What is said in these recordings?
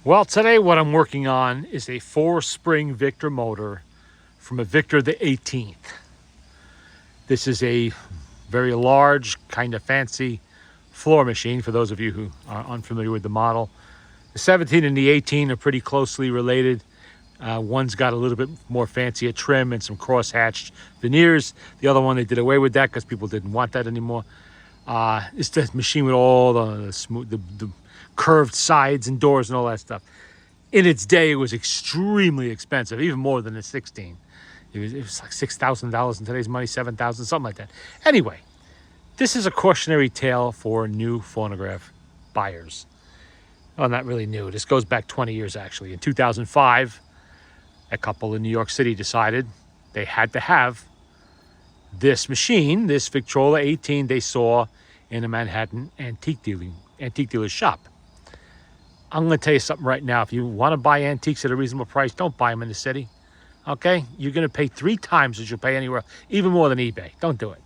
Well, today what I'm working on is a 4-spring Victor motor from a Victor the 18th. This is a very large, kind of fancy floor machine for those of you who are unfamiliar with the model. The 17 and the 18 are pretty closely related. One's got a little bit more fancier trim and some cross-hatched veneers. The other one, they did away with that because people didn't want that anymore. It's the machine with all the smooth, the curved sides and doors and all that stuff. In its day, it was extremely expensive, even more than the 16. It was like $6,000 in today's money, $7,000, something like that. Anyway, this is a cautionary tale for new phonograph buyers. Well, not really new. This goes back 20 years, actually. In 2005, a couple in New York City decided they had to have this machine, this Victrola 18 they saw in a Manhattan antique dealer's shop. I'm going to tell you something right now. If you want to buy antiques at a reasonable price, don't buy them in the city. Okay? You're going to pay 3 times as you'll pay anywhere, even more than eBay. Don't do it.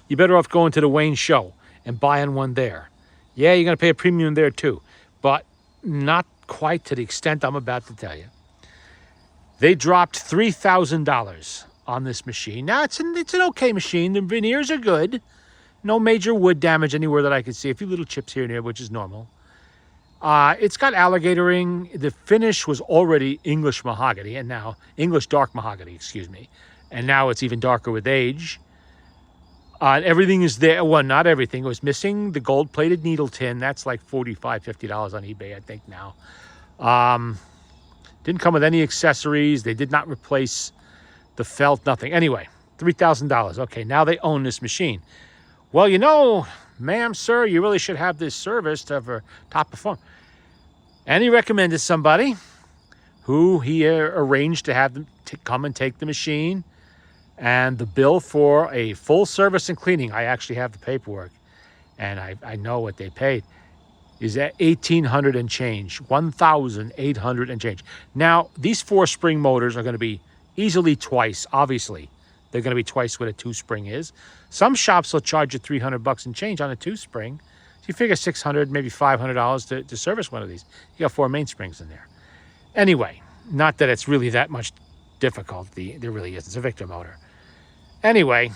You're better off going to the Wayne show and buying one there. Yeah, you're going to pay a premium there too, but not quite to the extent I'm about to tell you. They dropped $3,000 on this machine. Now, it's an okay machine. The veneers are good. No major wood damage anywhere that I can see. A few little chips here and there, which is normal. It's got alligatoring. The finish was already English mahogany, and now English dark mahogany, excuse me. And now it's even darker with age. Everything is there. Well, not everything. It was missing the gold-plated needle tin. That's like $45, $50 on eBay, I think now. Didn't come with any accessories. They did not replace the felt, nothing. Anyway, $3,000. Okay, now they own this machine. Well, you know, ma'am, sir, you really should have this service to have a top performer. And he recommended somebody who he arranged to have them come and take the machine. And the bill for a full service and cleaning, I actually have the paperwork, and I know what they paid, is at $1,800 and change, $1,800 and change. Now, these 4-spring motors are going to be easily twice, obviously. They're going to be twice what a 2-spring is. Some shops will charge you $300 and change on a 2-spring. So you figure $600, maybe $500 to service one of these. You got 4 mainsprings in there. Anyway, not that it's really that much difficulty. There really isn't. It's a Victor motor. Anyway,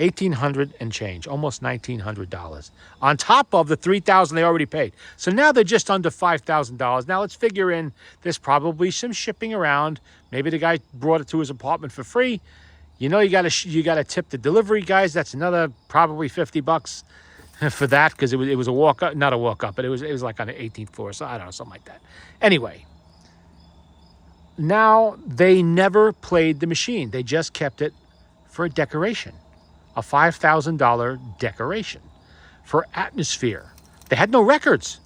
$1,800 and change, almost $1,900 on top of the $3,000 they already paid. So now they're just under $5,000. Now let's figure in there's probably some shipping around. Maybe the guy brought it to his apartment for free. You know, you got to tip the delivery guys. That's another probably $50 for that, because it was a walk up, not a walk up, but it was like on the 18th floor. So I don't know, something like that. Anyway, now they never played the machine. They just kept it for a decoration, a $5,000 decoration for atmosphere. They had no records.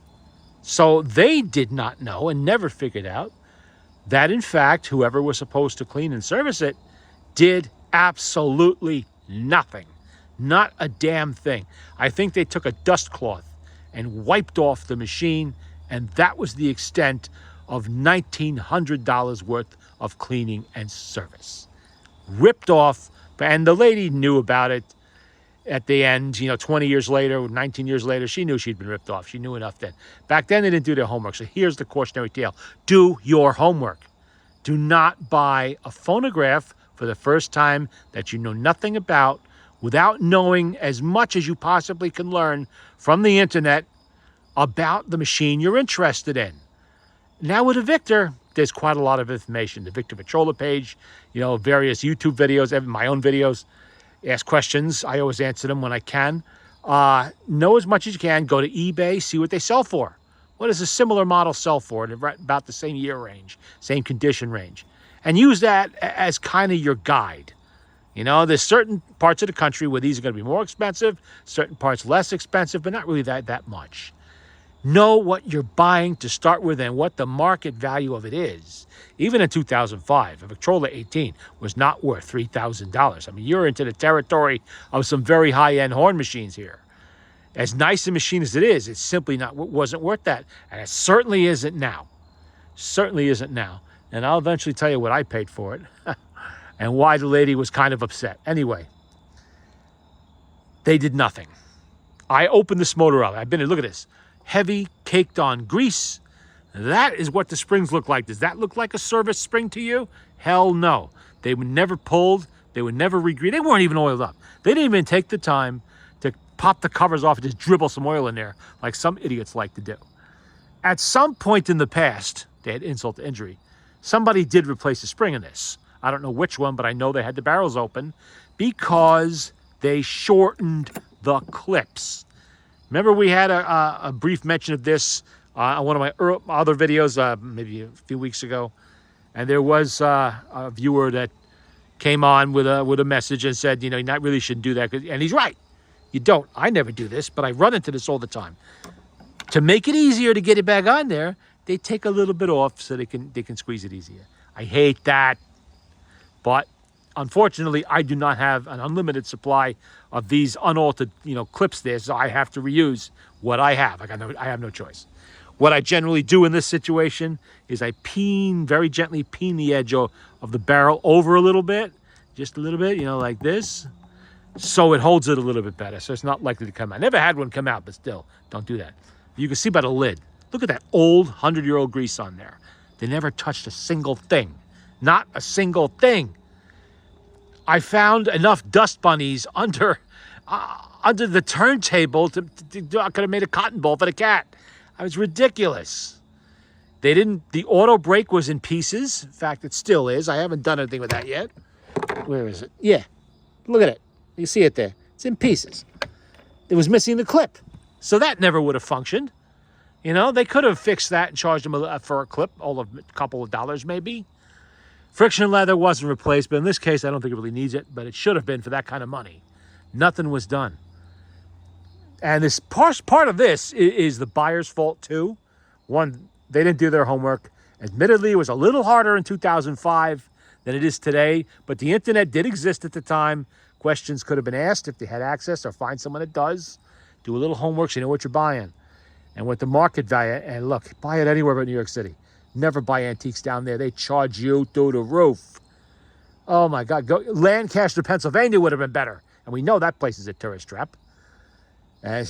So they did not know and never figured out that, in fact, whoever was supposed to clean and service it did absolutely nothing. Not a damn thing. I think they took a dust cloth and wiped off the machine, and that was the extent of $1,900 worth of cleaning and service. Ripped off. And the lady knew about it at the end, 20 years later, 19 years later. She knew she'd been ripped off. She knew enough then. Back then, they didn't do their homework. So here's the cautionary tale. Do your homework. Do not buy a phonograph for the first time that you know nothing about, without knowing as much as you possibly can learn from the internet about the machine you're interested in. Now with a Victor, there's quite a lot of information. The Victor Victrola page, various YouTube videos, my own videos. Ask questions. I always answer them when I can. Know as much as you can. Go to eBay, see what they sell for. What does a similar model sell for? About the same year range, same condition range. And use that as kind of your guide. There's certain parts of the country where these are going to be more expensive, certain parts less expensive, but not really that much. Know what you're buying to start with and what the market value of it is. Even in 2005, a Victrola 18 was not worth $3,000. I mean, you're into the territory of some very high-end horn machines here. As nice a machine as it is, it's simply wasn't worth that. And it certainly isn't now. Certainly isn't now. And I'll eventually tell you what I paid for it and why the lady was kind of upset. Anyway, they did nothing. I opened this motor up. Look at this. Heavy, caked on grease. That is what the springs look like. Does that look like a service spring to you? Hell no. They were never pulled. They were never re-greased. They weren't even oiled up. They didn't even take the time to pop the covers off and just dribble some oil in there like some idiots like to do. At some point in the past, they had insult to injury, somebody did replace a spring in this. I don't know which one, but I know they had the barrels open because they shortened the clips. Remember we had a brief mention of this on one of my other videos, maybe a few weeks ago. And there was a viewer that came on with a message and said, you know, you not really shouldn't do that. And he's right. You don't. I never do this, but I run into this all the time. To make it easier to get it back on there, they take a little bit off so they can squeeze it easier. I hate that. But unfortunately, I do not have an unlimited supply of these unaltered, you know, clips there, so I have to reuse what I have. I have no choice. What I generally do in this situation is I very gently peen the edge of the barrel over a little bit, just a little bit, you know, like this, so it holds it a little bit better, so it's not likely to come out. Never had one come out, but still, don't do that. You can see by the lid. Look at that old 100-year-old grease on there. They never touched a single thing. Not a single thing. I found enough dust bunnies under the turntable I could have made a cotton ball for the cat. It was ridiculous. The auto brake was in pieces. In fact, it still is. I haven't done anything with that yet. Where is it? Yeah, look at it. You see it there. It's in pieces. It was missing the clip. So that never would have functioned. You know, they could have fixed that and charged them for a clip, a couple of dollars maybe. Friction leather wasn't replaced, but in this case, I don't think it really needs it, but it should have been for that kind of money. Nothing was done. And this part of this is the buyer's fault too. One, they didn't do their homework. Admittedly, it was a little harder in 2005 than it is today, but the internet did exist at the time. Questions could have been asked if they had access, or find someone that does. Do a little homework so you know what you're buying. And what the market value, and look, buy it anywhere but New York City. Never buy antiques down there. They charge you through the roof. Oh my God, Lancaster, Pennsylvania would have been better. And we know that place is a tourist trap. And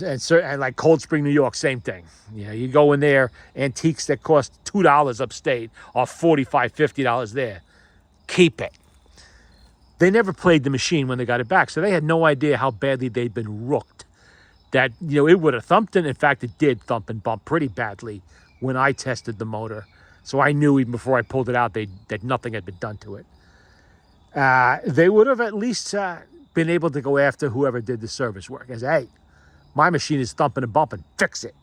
like Cold Spring, New York, same thing. You know, you go in there, antiques that cost $2 upstate or $45, $50 there. Keep it. They never played the machine when they got it back, so they had no idea how badly they'd been rooked. That, you know, it would have thumped, and in fact, it did thump and bump pretty badly when I tested the motor. So I knew even before I pulled it out that nothing had been done to it. They would have at least been able to go after whoever did the service work and say, hey, my machine is thumping and bumping, fix it.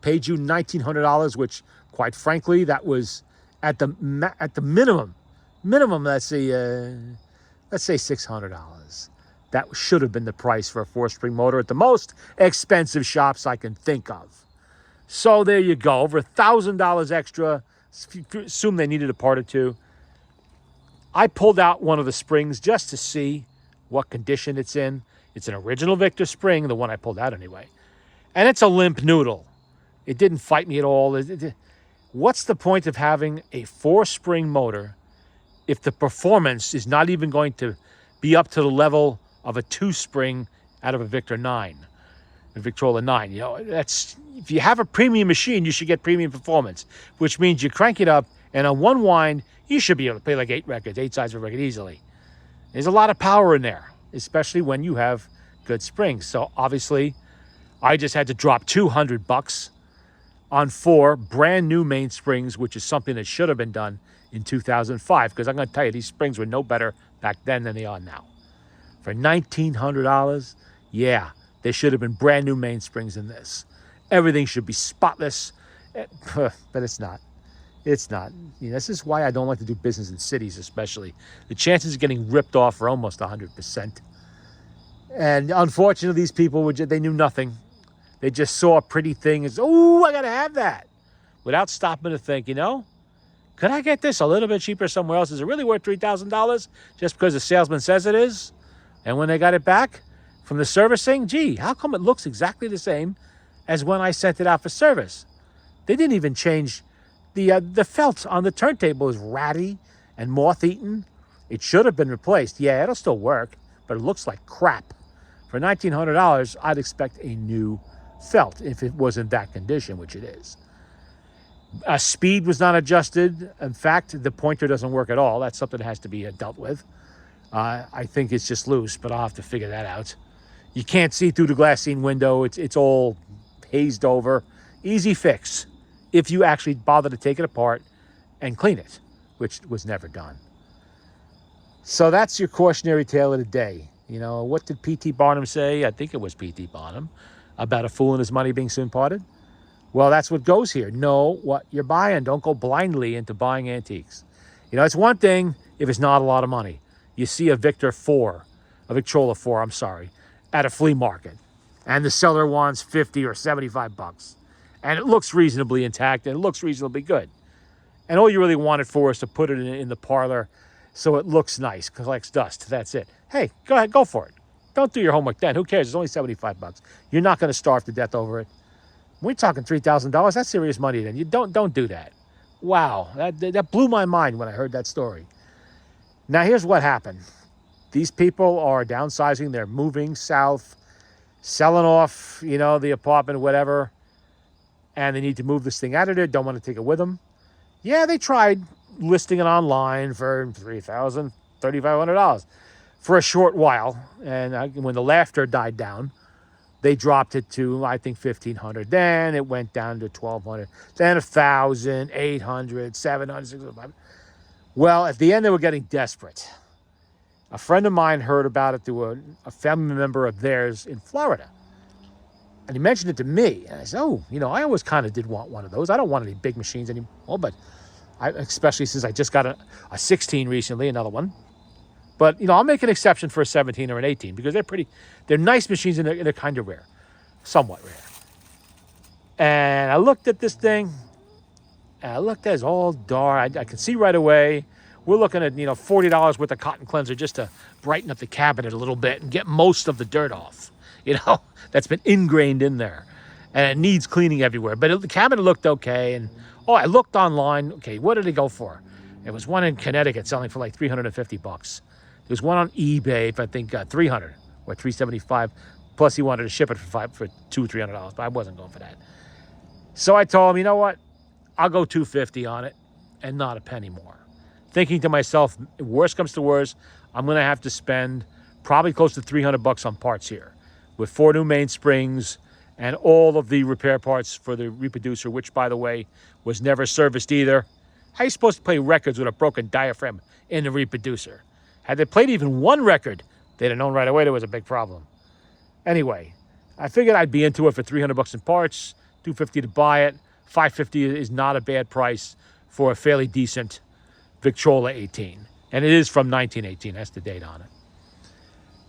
Paid you $1,900, which, quite frankly, that was at the minimum, let's say $600. That should have been the price for a 4-spring motor at the most expensive shops I can think of. So there you go, over $1,000 extra. Assume they needed a part or two. I pulled out one of the springs just to see what condition it's in. It's an original Victor spring, the one I pulled out anyway. And it's a limp noodle. It didn't fight me at all. What's the point of having a 4-spring motor if the performance is not even going to be up to the level of a 2-spring out of a Victor 9, a Victrola 9? You know, if you have a premium machine, you should get premium performance, which means you crank it up, and on one wind, you should be able to play like 8 sides of a record easily. There's a lot of power in there, especially when you have good springs. So obviously, I just had to drop $200 on 4 brand new mainsprings, which is something that should have been done in 2005, because I'm going to tell you, these springs were no better back then than they are now. For $1,900, yeah, there should have been brand new mainsprings in this. Everything should be spotless, but it's not. It's not. You know, this is why I don't like to do business in cities, especially. The chances of getting ripped off are almost 100%. And unfortunately, these people, they knew nothing. They just saw a pretty thing and said, oh, I got to have that. Without stopping to think, you know, could I get this a little bit cheaper somewhere else? Is it really worth $3,000 just because the salesman says it is? And when they got it back from the servicing, gee, how come it looks exactly the same as when I sent it out for service? They didn't even change the felt on the turntable is ratty and moth-eaten. It should have been replaced. Yeah, it'll still work, but it looks like crap. For $1,900, I'd expect a new felt if it was in that condition, which it is. Speed was not adjusted. In fact, the pointer doesn't work at all. That's something that has to be dealt with. I think it's just loose, but I'll have to figure that out. You can't see through the glassine window. It's all hazed over. Easy fix if you actually bother to take it apart and clean it, which was never done. So that's your cautionary tale of the day. You know, what did P.T. Barnum say? I think it was P.T. Barnum, about a fool and his money being soon parted. Well, that's what goes here. Know what you're buying. Don't go blindly into buying antiques. You know, it's one thing if it's not a lot of money. You see a Victrola 4, at a flea market, and the seller wants 50 or 75 bucks. And it looks reasonably intact, and it looks reasonably good. And all you really want it for is to put it in the parlor so it looks nice, collects dust. That's it. Hey, go ahead, go for it. Don't do your homework then. Who cares? It's only 75 bucks. You're not going to starve to death over it. We're talking $3,000. That's serious money then. You don't do that. Wow, that blew my mind when I heard that story. Now, here's what happened. These people are downsizing. They're moving south, selling off, the apartment, whatever, and they need to move this thing out of there. Don't want to take it with them. Yeah, they tried listing it online for $3,000, $3,500 for a short while. And when the laughter died down, they dropped it to, I think, $1,500. Then it went down to $1,200. Then $1,000, $800, $700, $600. Well, at the end, they were getting desperate. A friend of mine heard about it through a family member of theirs in Florida. And he mentioned it to me. And I said, I always kind of did want one of those. I don't want any big machines anymore, but especially since I just got a 16 recently, another one. But, I'll make an exception for a 17 or an 18 because they're nice machines and they're kind of rare, somewhat rare. And I looked at this thing, and I looked at it, it's all dark. I could see right away. We're looking at, $40 worth of cotton cleanser just to brighten up the cabinet a little bit and get most of the dirt off, that's been ingrained in there. And it needs cleaning everywhere. But the cabinet looked okay. And, I looked online. Okay, what did it go for? It was one in Connecticut selling for like $350. There's one on eBay for, I think, $300 or $375. Plus, he wanted to ship it for $200-$300, but I wasn't going for that. So I told him, you know what? I'll go $250 on it and not a penny more. Thinking to myself, worst comes to worst, I'm going to have to spend probably close to $300 on parts here with 4 new mainsprings and all of the repair parts for the reproducer, which, by the way, was never serviced either. How are you supposed to play records with a broken diaphragm in the reproducer? Had they played even one record, they'd have known right away there was a big problem. Anyway, I figured I'd be into it for $300 in parts, $250 to buy it. $550 is not a bad price for a fairly decent Victrola 18. And it is from 1918. That's the date on it.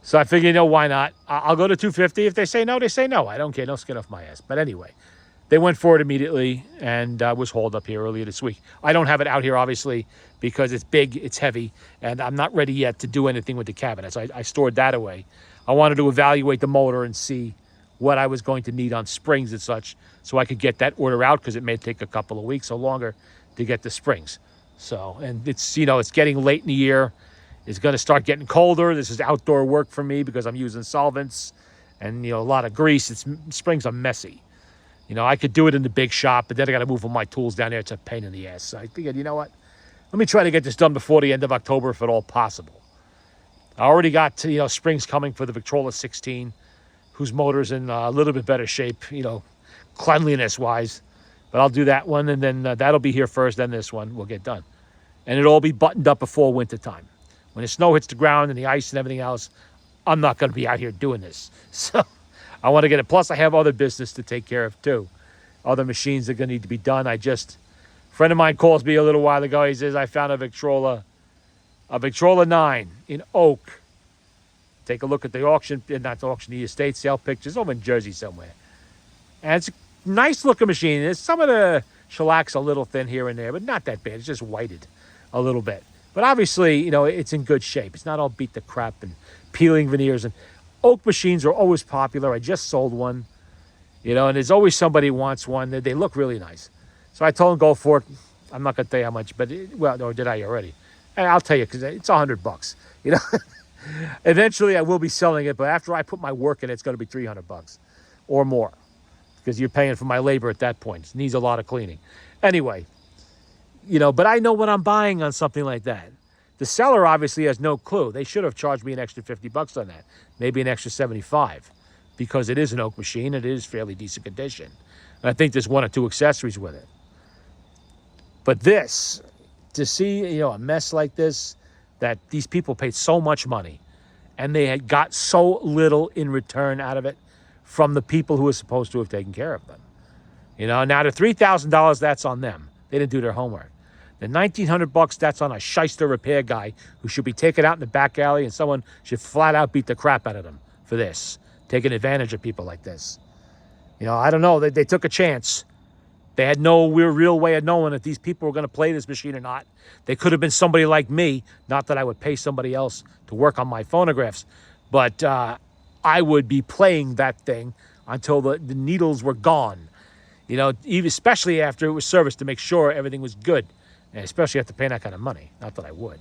So I figured, why not? I'll go to $250. If they say no, they say no. I don't care. No skin off my ass. But anyway, they went for it immediately and was hauled up here earlier this week. I don't have it out here, obviously, because it's big, it's heavy, and I'm not ready yet to do anything with the cabinets. I stored that away. I wanted to evaluate the motor and see what I was going to need on springs and such so I could get that order out because it may take a couple of weeks or longer to get the springs. So, and it's, it's getting late in the year. It's going to start getting colder. This is outdoor work for me because I'm using solvents and, a lot of grease. Springs are messy. I could do it in the big shop, but then I got to move all my tools down there. It's a pain in the ass. So I figured, you know what? Let me try to get this done before the end of October if at all possible. I already got, springs coming for the Victrola 16, whose motor's in a little bit better shape, cleanliness-wise. But I'll do that one, and then that'll be here first, then this one will get done. And it'll all be buttoned up before winter time. When the snow hits the ground and the ice and everything else, I'm not going to be out here doing this. So I want to get it. Plus, I have other business to take care of, too. Other machines that are going to need to be done. A friend of mine calls me a little while ago. He says, I found a Victrola 9 in oak. Take a look at the auction, not the auction, the estate sale pictures over in Jersey somewhere. And it's a nice looking machine. There's some of the shellac's a little thin here and there, but not that bad. It's just whited a little bit. But obviously, it's in good shape. It's not all beat to crap and peeling veneers. And oak machines are always popular. I just sold one, and there's always somebody who wants one. They look really nice. So I told him, go for it. I'm not going to tell you how much, or did I already? And I'll tell you, because it's $100, Eventually, I will be selling it, but after I put my work in, it's going to be $300 or more because you're paying for my labor at that point. It needs a lot of cleaning. Anyway, but I know what I'm buying on something like that. The seller obviously has no clue. They should have charged me an extra $50 on that, maybe an extra 75, because it is an oak machine. It is fairly decent condition. And I think there's 1 or 2 accessories with it. But this, to see, a mess like this, that these people paid so much money and they had got so little in return out of it from the people who were supposed to have taken care of them. Now the $3,000, that's on them. They didn't do their homework. The $1,900, that's on a shyster repair guy who should be taken out in the back alley, and someone should flat out beat the crap out of them for this, taking advantage of people like this. I don't know. They took a chance. They had no real way of knowing if these people were going to play this machine or not. They could have been somebody like me. Not that I would pay somebody else to work on my phonographs, but I would be playing that thing until the needles were gone. Even especially after it was serviced, to make sure everything was good. And especially after paying that kind of money. Not that I would.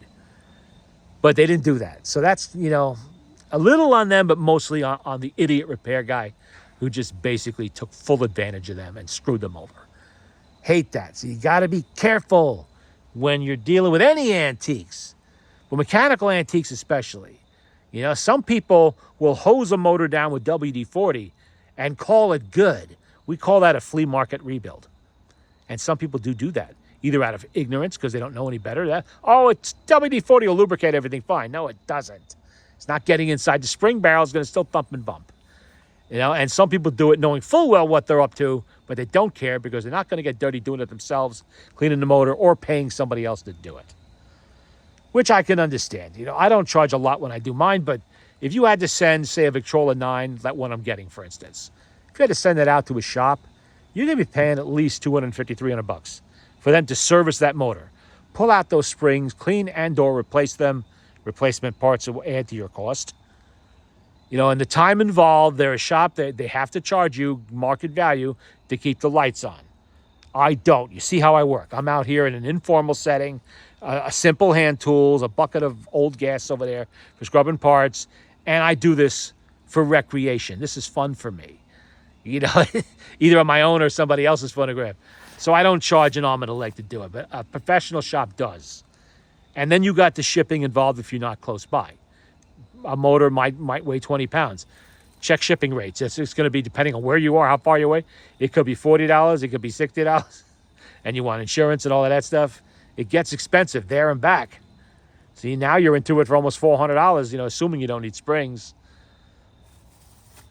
But they didn't do that. So that's, a little on them, but mostly on the idiot repair guy who just basically took full advantage of them and screwed them over. Hate that. So you got to be careful when you're dealing with any antiques. But mechanical antiques especially. Some people will hose a motor down with WD-40 and call it good. We call that a flea market rebuild. And some people do that. Either out of ignorance, because they don't know any better. It's WD-40 will lubricate everything fine. No, it doesn't. It's not getting inside the spring barrel. It's going to still thump and bump. And some people do it knowing full well what they're up to, but they don't care because they're not going to get dirty doing it themselves, cleaning the motor, or paying somebody else to do it. Which I can understand. I don't charge a lot when I do mine, but if you had to send, say, a Victrola 9, that one I'm getting, for instance, if you had to send that out to a shop, you're going to be paying at least $250, $300 for them to service that motor. Pull out those springs, clean and or replace them. Replacement parts will add to your cost. And the time involved, they're a shop that they have to charge you market value to keep the lights on. I don't. You see how I work. I'm out here in an informal setting, a simple hand tools, a bucket of old gas over there for scrubbing parts, and I do this for recreation. This is fun for me. Either on my own or somebody else's phonograph. So I don't charge an arm and a leg to do it, but a professional shop does. And then you got the shipping involved if you're not close by. A motor might weigh 20 pounds. Check shipping rates. It's going to be depending on where you are, how far you're away. It could be $40, it could be $60, and you want insurance and all of that stuff. It gets expensive there and back. See, now you're into it for almost $400, assuming you don't need springs.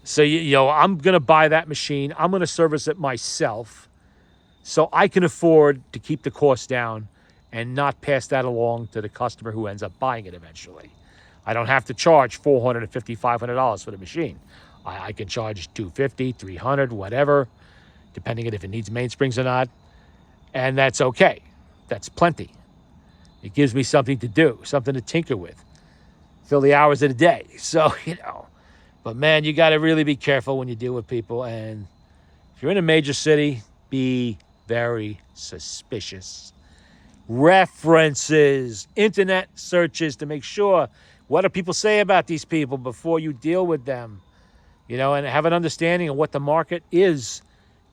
So, I'm going to buy that machine. I'm going to service it myself so I can afford to keep the cost down and not pass that along to the customer who ends up buying it eventually. I don't have to charge $450, $500 for the machine. I can charge $250, $300, whatever, depending on if it needs mainsprings or not. And that's okay. That's plenty. It gives me something to do, something to tinker with, fill the hours of the day. So, but man, you got to really be careful when you deal with people. And if you're in a major city, be very suspicious. References, internet searches to make sure what do people say about these people before you deal with them, and have an understanding of what the market is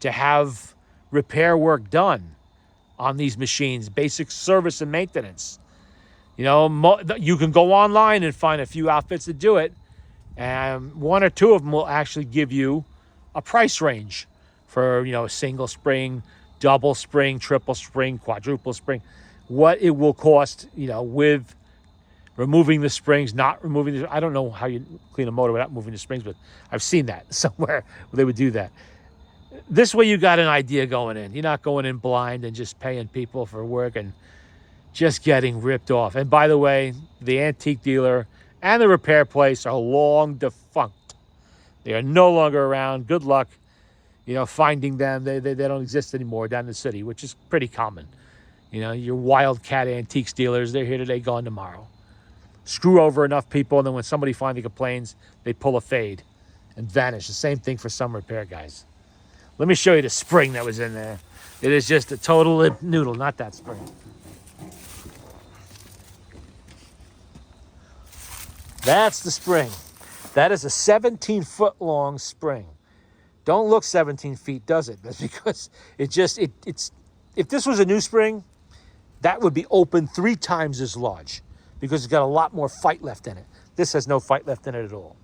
to have repair work done on these machines, basic service and maintenance. You can go online and find a few outfits that do it, and 1 or 2 of them will actually give you a price range for, single spring, double spring, triple spring, quadruple spring, what it will cost, with removing the springs, not removing I don't know how you clean a motor without moving the springs, but I've seen that somewhere where they would do that. This way you got an idea going in. You're not going in blind and just paying people for work and just getting ripped off. And by the way, the antique dealer and the repair place are long defunct. They are no longer around. Good luck, finding them. They don't exist anymore down in the city, which is pretty common. Your wildcat antiques dealers, they're here today, gone tomorrow. Screw over enough people, and then when somebody finally complains, they pull a fade and vanish. The same thing for some repair guys. Let me show you the spring that was in there. It is just a total noodle, not that spring. That's the spring. That is a 17-foot long spring. Don't look 17 feet, does it? That's because it's if this was a new spring, that would be open 3 times as large because it's got a lot more fight left in it. This has no fight left in it at all.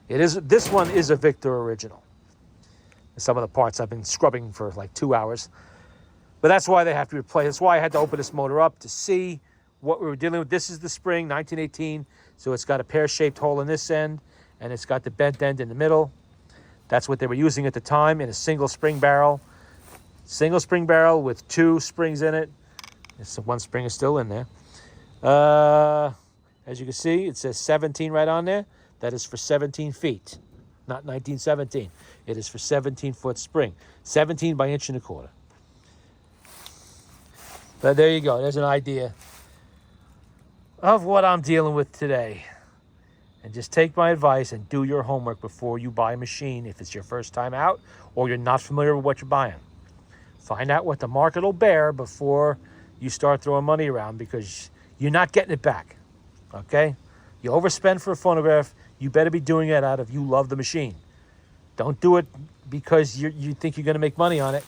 This one is a Victor original. Some of the parts I've been scrubbing for like 2 hours. But that's why they have to replace. That's why I had to open this motor up to see what we were dealing with. This is the spring, 1918. So it's got a pear-shaped hole in this end, and it's got the bent end in the middle. That's what they were using at the time in a single spring barrel. Single spring barrel with 2 springs in it. One spring is still in there. As you can see, it says 17 right on there. That is for 17 feet, not 1917. It is for 17-foot spring, 17 by 1.25 inches. But there you go. There's an idea of what I'm dealing with today. And just take my advice and do your homework before you buy a machine if it's your first time out or you're not familiar with what you're buying. Find out what the market will bear before you start throwing money around, because you're not getting it back, okay? You overspend for a phonograph, you better be doing it out of you love the machine. Don't do it because you think you're going to make money on it,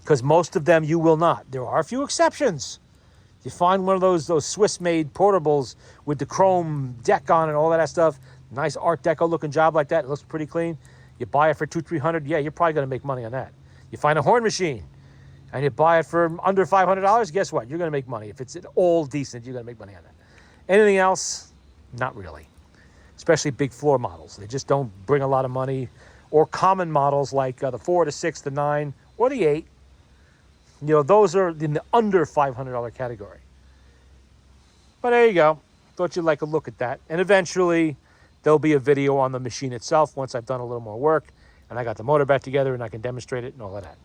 because most of them you will not. There are a few exceptions. You find one of those Swiss-made portables with the chrome deck on and all that stuff, nice Art Deco looking job like that, it looks pretty clean. You buy it for $200-300, yeah, you're probably going to make money on that. You find a horn machine and you buy it for under $500, guess what? You're going to make money. If it's all decent, you're going to make money on that. Anything else? Not really. Especially big floor models. They just don't bring a lot of money. Or common models like the 4, the 6, the 9, or the 8. You know, those are in the under $500 category. But there you go. Thought you'd like a look at that. And eventually, there'll be a video on the machine itself once I've done a little more work and I got the motor back together and I can demonstrate it and all of that.